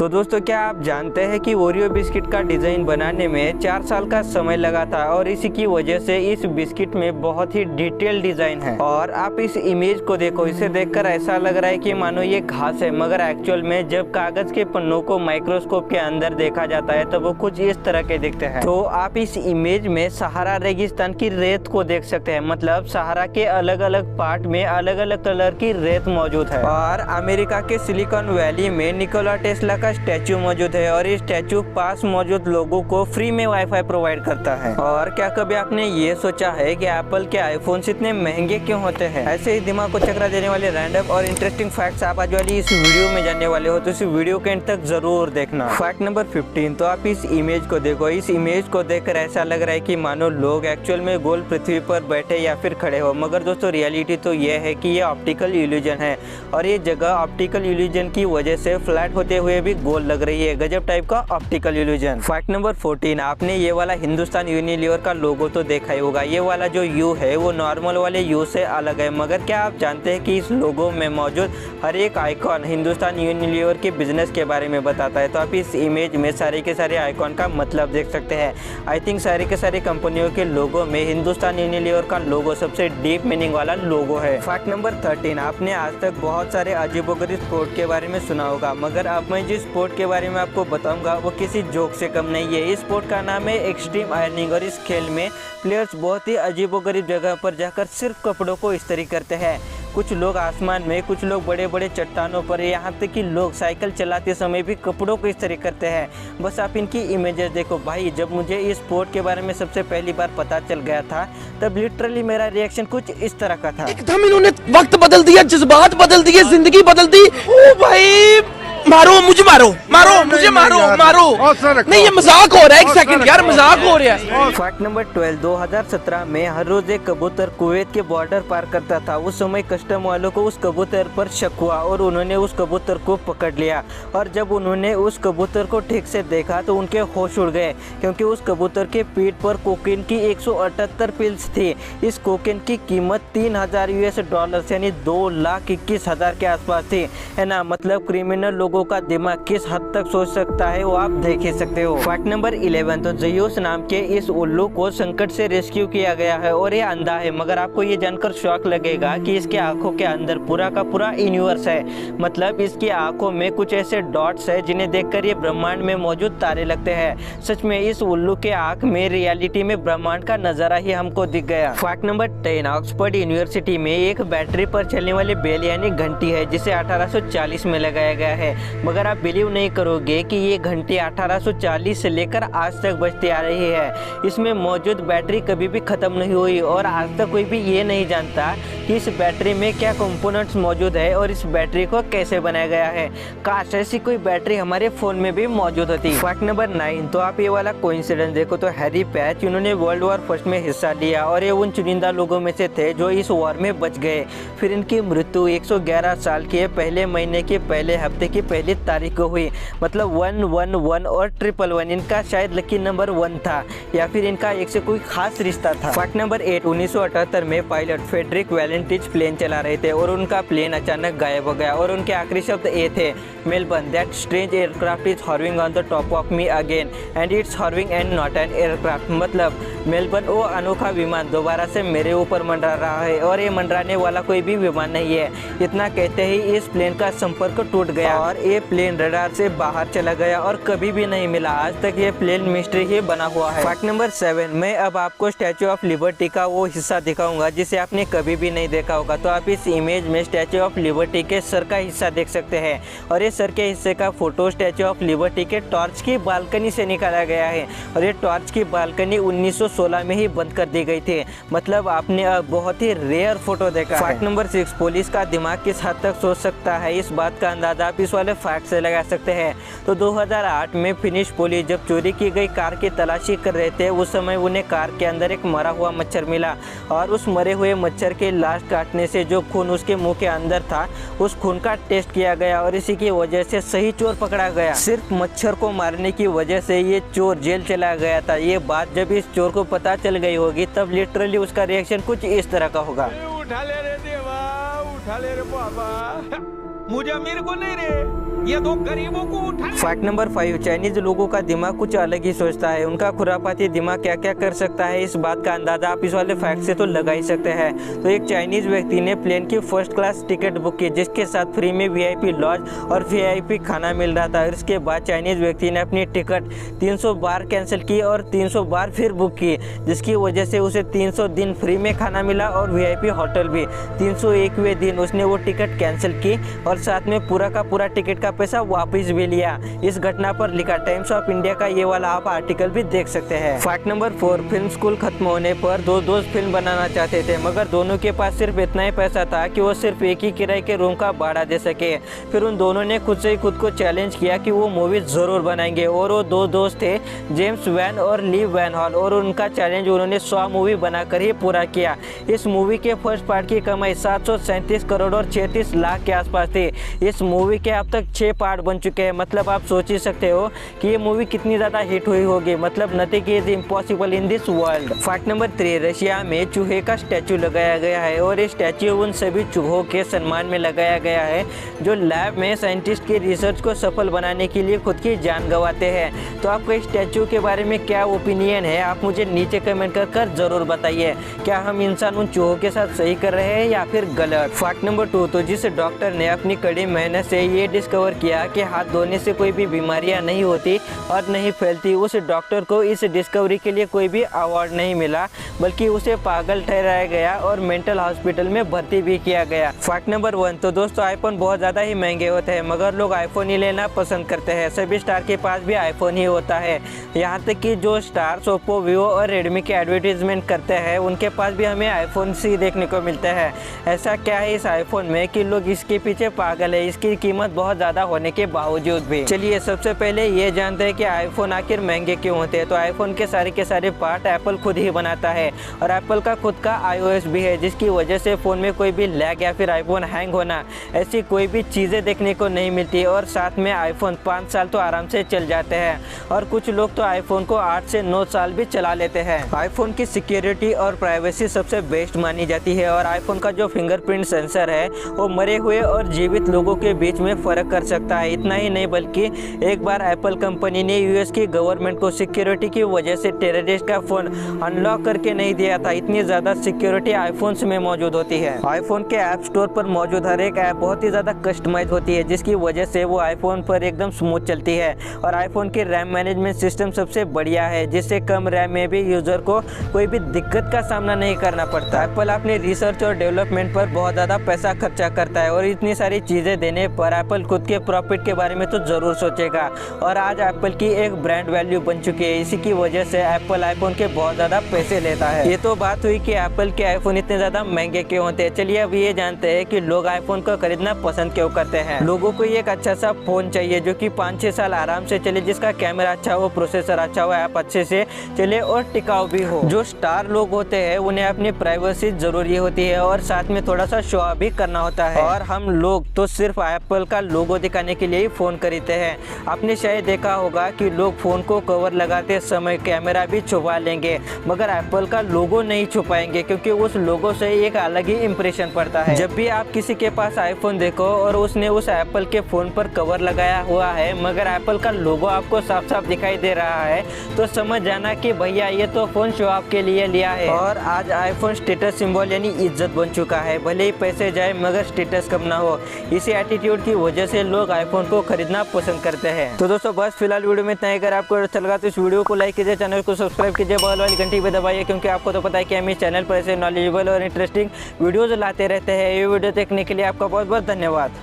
तो दोस्तों, क्या आप जानते हैं कि ओरियो बिस्किट का डिज़ाइन बनाने में 4 साल का समय लगा था और इसी की वजह से इस बिस्किट में बहुत ही डिटेल डिज़ाइन है। और आप इस इमेज को देखो, इसे देखकर ऐसा लग रहा है कि मानो ये घास है, मगर एक्चुअल में जब कागज के पन्नों को माइक्रोस्कोप के अंदर देखा जाता है तो वो कुछ इस तरह के दिखते हैं। तो आप इस इमेज में सहारा रेगिस्तान की रेत को देख सकते हैं, मतलब सहारा के अलग अलग पार्ट में अलग अलग कलर की रेत मौजूद है। और अमेरिका के सिलिकॉन वैली में निकोला टेस्ला का स्टैचू मौजूद है और ये स्टैचू पास मौजूद लोगों को फ्री में वाईफाई प्रोवाइड करता है। और क्या कभी आपने ये सोचा है कि एप्पल के आईफोन्स इतने महंगे क्यों होते हैं? ऐसे ही दिमाग को चकरा देने वाले रैंडम और इंटरेस्टिंग फैक्ट्स आप आज वाली इस वीडियो में जानने वाले हो, तो इस वीडियो के एंड तक जरूर देखना। फैक्ट नंबर 15, तो आप इस इमेज को देखो। इस इमेज को देखकर ऐसा लग रहा है कि मानो लोग एक्चुअल में गोल पृथ्वी पर बैठे या फिर खड़े हो, मगर दोस्तों रियलिटी तो ये है कि ये ऑप्टिकल इल्यूजन है और ये जगह ऑप्टिकल इल्यूजन की वजह से फ्लैट होते हुए भी गोल लग रही है। गजब टाइप का ऑप्टिकल इल्यूजन। फैक्ट नंबर 14, आपने ये वाला हिंदुस्तान यूनिलीवर का लोगो तो देखा ही होगा। ये वाला जो यू है वो नॉर्मल वाले यू से अलग है, मगर क्या आप जानते हैं कि इस लोगो में मौजूद हर एक आइकॉन हिंदुस्तान यूनिलीवर के बिजनेस के बारे में बताता है। तो आप इस इमेज में सारे के सारे आइकॉन का मतलब देख सकते हैं। आई थिंक सारे के सारे कंपनियों के लोगो में हिंदुस्तान यूनिलीवर का लोगो सबसे डीप मीनिंग वाला लोगो है। फैक्ट नंबर 13, आपने आज तक बहुत सारे अजीबोगरीब स्पोर्ट के बारे में सुना होगा, मगर अब मैं जिस स्पोर्ट के बारे में आपको बताऊंगा वो किसी जोक से कम नहीं है। इस स्पोर्ट का नाम है एक्सट्रीम आयरनिंग और इस खेल में प्लेयर्स बहुत ही अजीबोगरीब जगह पर जाकर सिर्फ कपड़ों को इस्त्री करते हैं। कुछ लोग आसमान में, कुछ लोग बड़े बड़े चट्टानों पर, यहाँ तक कि लोग साइकिल चलाते समय भी कपड़ों को इस्त्री करते हैं। बस आप इनकी इमेजेस देखो भाई। जब मुझे इस स्पोर्ट के बारे में सबसे पहली बार पता चल गया था तब लिटरली मेरा रिएक्शन कुछ इस तरह का था। एकदम इन्होंने वक्त बदल दिया, जज्बात बदल दिए, जिंदगी बदल दी। ओ भाई मारो मुझे, मारो मुझे, मारो नहीं, ये मजाक हो रहा है। एक सेकंड यार, मजाक हो रहा है। फैक्ट नंबर 12, 2017 में हर रोज एक कबूतर कुवैत के बॉर्डर पार करता था। उस समय कस्टम वालों को उस कबूतर पर शक हुआ और उन्होंने उस कबूतर को पकड़ लिया। और जब उन्होंने उस कबूतर को ठीक से देखा तो उनके होश उड़ गए, क्योंकि उस कबूतर के पीठ पर कोकीन की 178 पिल्स थी। इस कोकीन की कीमत $3000 यानी 2,21,000 के आसपास थी, है ना। मतलब क्रिमिनल लोगों का दिमाग किस हद तक सोच सकता है वो आप देख ही सकते हो। फैक्ट नंबर 11, तो जयूस नाम के इस उल्लू को संकट से रेस्क्यू किया गया है और ये अंधा है, मगर आपको ये जानकर शौक लगेगा कि इसके आंखों के अंदर पूरा का पूरा यूनिवर्स है। मतलब इसकी आंखों में कुछ ऐसे डॉट्स है जिन्हें देखकर ये ब्रह्मांड में मौजूद तारे लगते हैं। सच में इस उल्लू के आंख में रियलिटी में ब्रह्मांड का नजारा ही हमको दिख गया। फैक्ट नंबर 10, ऑक्सफोर्ड यूनिवर्सिटी में एक बैटरी पर चलने वाली बेल यानी घंटी है जिसे 1840 में लगाया गया है, मगर आप बिलीव नहीं करोगे कि ये घंटी 1840 से लेकर आज तक बजती आ रही है। इसमें मौजूद बैटरी कभी भी खत्म नहीं हुई और आज तक कोई भी ये नहीं जानता कि इस बैटरी में क्या कंपोनेंट्स मौजूद है और इस बैटरी को कैसे बनाया गया है। काश ऐसी कोई बैटरी हमारे फोन में भी मौजूद होती। फैक्ट नंबर 9, तो आप ये वाला कोइंसिडेंस देखो। तो हैरी पैच इन्होंने वर्ल्ड वॉर फर्स्ट में हिस्सा लिया और ये उन चुनिंदा लोगों में से थे जो इस वॉर में बच गए। फिर इनकी मृत्यु 111 साल के पहले महीने के पहले हफ्ते की पहली तारीख को हुई। मतलब 111 और 111 इनका शायद लकी नंबर 1 था या फिर इनका एक से कोई खास रिश्ता था। फैक्ट नंबर 8, 1978 में पायलट फेडरिक वैलेंटिच प्लेन चला रहे थे और उनका प्लेन अचानक गायब हो गया और उनके आखिरी शब्द ये थे, Melbourne, that strange aircraft is hovering on the top of me again and it's hovering and not an aircraft. मतलब मेलबर्न, वो अनोखा विमान दोबारा से मेरे ऊपर मंडरा रहा है और ये मंडराने वाला कोई भी विमान नहीं है। इतना कहते ही इस प्लेन का संपर्क टूट गया और ये प्लेन रडार से बाहर चला गया और कभी भी नहीं मिला। आज तक ये प्लेन मिस्ट्री ही बना हुआ है। फैक्ट नंबर 7, मैं अब आपको स्टैचू ऑफ लिबर्टी का वो हिस्सा दिखाऊंगा जिसे आपने कभी भी नहीं देखा होगा। तो आप इस इमेज में स्टैचू ऑफ लिबर्टी के सर का हिस्सा देख सकते हैं और ये सर के हिस्से का फोटो स्टैचू ऑफ लिबर्टी के टॉर्च की बालकनी से निकाला गया है और ये टॉर्च की बालकनी 1916 में ही बंद कर दी गई थी। मतलब आपने बहुत ही रेयर फोटो देखा है। फैक्ट नंबर 6, पुलिस का दिमाग किस हद तक सोच सकता है इस बात का अंदाजा आप इस वाले फैक्ट से लगा सकते हैं। तो 2008 में फिनिश पुलिस जब चोरी की गई कार की तलाशी कर रहे थे उस समय उन्हें कार के अंदर एक मरा हुआ मच्छर मिला और उस मरे हुए मच्छर के लाश काटने से जो खून उसके मुंह के अंदर था उस खून का टेस्ट किया गया और इसी की वजह से सही चोर पकड़ा गया। सिर्फ मच्छर को मारने की वजह से ये चोर जेल चला गया था। ये बात जब इस चोर को पता चल गई होगी तब लिटरली उसका रिएक्शन कुछ इस तरह का होगा। उठा ले रे देवा, उठा ले रे बाबा, मुझे अमीर को नहीं रे। ये दो गरीबों को उठा। फैक्ट नंबर 5, चाइनीज लोगों का दिमाग कुछ अलग ही सोचता है। उनका खुरापाती दिमाग क्या क्या कर सकता है, इस बात का अंदाजा आप इस वाले फैक्ट से तो लगा ही सकते हैं। तो एक चाइनीज व्यक्ति ने प्लेन की फर्स्ट क्लास टिकट बुक की, जिसके साथ फ्री में वीआईपी लॉज और वीआईपी खाना मिल रहा था। इसके बाद चाइनीज व्यक्ति ने अपनी टिकट 300 बार कैंसिल की और 300 बार फिर बुक की, जिसकी वजह से उसे 300 दिन फ्री में खाना मिला और वीआईपी होटल भी। 301वें दिन उसने वो टिकट कैंसिल की और साथ में पूरा का पूरा टिकट का पैसा वापस भी लिया। इस घटना पर लिखा टाइम्स ऑफ इंडिया का ये वाला आप आर्टिकल भी देख सकते हैं। फैक्ट नंबर 4, फिल्म स्कूल खत्म होने पर दो दोस्त फिल्म बनाना चाहते थे, मगर दोनों के पास सिर्फ इतना ही पैसा था कि वो सिर्फ एक ही किराए के रूम का भाड़ा दे सके। फिर उन दोनों ने खुद से ही खुद को चैलेंज किया कि वो मूवी जरूर बनाएंगे, और वो दो दोस्त थे जेम्स वैन और ली वैन हॉल, और उनका चैलेंज उन्होंने 100 मूवी बनाकर ही पूरा किया। इस मूवी के फर्स्ट पार्ट की कमाई 737 करोड़ और 36 लाख के आसपास थी। इस मूवी के अब तक 6 पार्ट बन चुके हैं, मतलब आप सोच ही सकते हो कि ये मूवी कितनी ज़्यादा हिट हुई होगी। मतलब nothing is impossible in this world. Fact number 3, Russia में चूहे का स्टैचू लगाया गया है, और ये स्टैचू उन सभी चूहों के सम्मान में लगाया गया है जो लैब में साइंटिस्ट की रिसर्च को सफल बनाने के लिए खुद की जान गंवाते हैं। तो आपका इस स्टैचू के बारे में क्या ओपिनियन है, आप मुझे नीचे कमेंट कर जरूर बताइए। क्या हम इंसान उन चूहों के साथ सही कर रहे हैं या फिर गलत। फैक्ट नंबर 2, तो जिस डॉक्टर ने अपनी कड़ी मेहनत से ये डिस्कवर किया कि हाथ धोने से कोई भी बीमारियां नहीं होती और नहीं फैलती, उस डॉक्टर को इस डिस्कवरी के लिए कोई भी अवार्ड नहीं मिला, बल्कि उसे पागल ठहराया गया और मेंटल हॉस्पिटल में भर्ती भी किया गया। फैक्ट नंबर 1, तो दोस्तों आईफोन बहुत ज़्यादा ही महंगे होते हैं, मगर लोग आईफोन ही लेना पसंद करते हैं। सभी स्टार के पास भी आईफोन ही होता है, यहाँ तक कि जो स्टार्स ओप्पो, वीवो और रेडमी के एडवर्टीजमेंट करते हैं उनके पास भी हमें आईफोन ही देखने को मिलते हैं। ऐसा क्या है इस आईफोन में कि लोग इसके पीछे पागल है, इसकी कीमत बहुत ज़्यादा होने के बावजूद भी। चलिए सबसे पहले ये जानते हैं कि आईफोन आखिर महंगे क्यों होते हैं। तो आईफोन के सारे पार्ट एप्पल खुद ही बनाता है, और एप्पल का खुद का iOS भी है, जिसकी वजह से फ़ोन में कोई भी लैग या फिर आईफोन हैंग होना ऐसी कोई भी चीज़ें देखने को नहीं मिलती। और साथ में आईफोन 5 साल तो आराम से चल जाते हैं, और कुछ लोग तो आईफोन को 8 से 9 साल भी चला लेते हैं। आईफोन की सिक्योरिटी और प्राइवेसी सबसे बेस्ट मानी जाती है, और आईफोन का जो फिंगरप्रिंट सेंसर है वो मरे हुए और जीवित लोगों के बीच में फ़र्क कर सकता है। इतना ही नहीं, बल्कि एक बार एप्पल कंपनी ने यूएस की गवर्नमेंट को सिक्योरिटी की वजह से टेररिस्ट का फ़ोन अनलॉक करके नहीं दिया था। इतनी ज़्यादा सिक्योरिटी आईफोन्स में मौजूद होती है। आईफोन के ऐप स्टोर पर मौजूद हर एक ऐप बहुत ही ज़्यादा कस्टमाइज होती है, जिसकी वजह से वो आईफोन पर एकदम स्मूथ चलती है। और आईफोन की रैम मैनेजमेंट सिस्टम सबसे बढ़िया है, जिससे कम रैम में भी यूज़र को कोई भी दिक्कत का सामना नहीं करना पड़ता। एप्पल अपने रिसर्च और डेवलपमेंट पर बहुत ज़्यादा पैसा खर्चा करता है, और इतनी सारी चीज़ें देने पर एप्पल खुद के प्रॉफिट के बारे में तो ज़रूर सोचेगा। और आज एप्पल की एक ब्रांड वैल्यू बन चुकी है, इसी की वजह से एप्पल आईफोन के बहुत ज़्यादा पैसे लेता है। ये तो बात हुई कि एप्पल के आईफोन इतने ज़्यादा महंगे क्यों होते हैं। चलिए अब ये जानते हैं कि लोग आईफोन को खरीदना पसंद क्यों करते हैं। लोगों को एक अच्छा सा फ़ोन चाहिए जो कि 5-6 साल आराम से चले, जिसका कैमरा अच्छा हो, प्रोसेसर अच्छा हो, ऐप अच्छे से चले और टिकाऊ भी हो। जो स्टार लोग होते हैं उन्हें अपनी प्राइवेसी जरूरी होती है, और साथ में थोड़ा सा शो भी करना होता है। और हम लोग तो सिर्फ एप्पल का लोगो दिखाने के लिए ही फ़ोन खरीदते हैं। आपने शायद देखा होगा कि लोग फ़ोन को कवर लगाते समय कैमरा भी छुपा लेंगे, मगर एप्पल का लोगो नहीं छुपाएंगे, क्योंकि उस लोगो से एक अलग ही इंप्रेशन पड़ता है। जब भी आप किसी के पास आईफोन देखो और उसने उस एप्पल के फ़ोन पर कवर लगाया हुआ है, मगर एप्पल का लोगो आपको साफ साफ दिखाई दे रहा है, तो समझ जाना कि भैया ये तो फ़ोन शो ऑफ के लिए लिया है। और आज आईफोन स्टेटस सिंबल यानी इज्जत बन चुका है, भले ही पैसे जाए मगर स्टेटस कम ना हो। इसी एटीट्यूड की वजह से लोग आईफोन को खरीदना पसंद करते हैं। तो दोस्तों बस फिलहाल वीडियो में इतना ही। अगर आपको अच्छा लगा तो इस वीडियो को लाइक कीजिए, चैनल को सब्सक्राइब कीजिए, बगल वाली घंटी पे दबाइए, क्योंकि आपको तो पता है कि हम इस चैनल पर ऐसे नॉलेजेबल और इंटरेस्टिंग वीडियोज लाते रहते हैं। ये वीडियो देखने के लिए आपका बहुत बहुत धन्यवाद।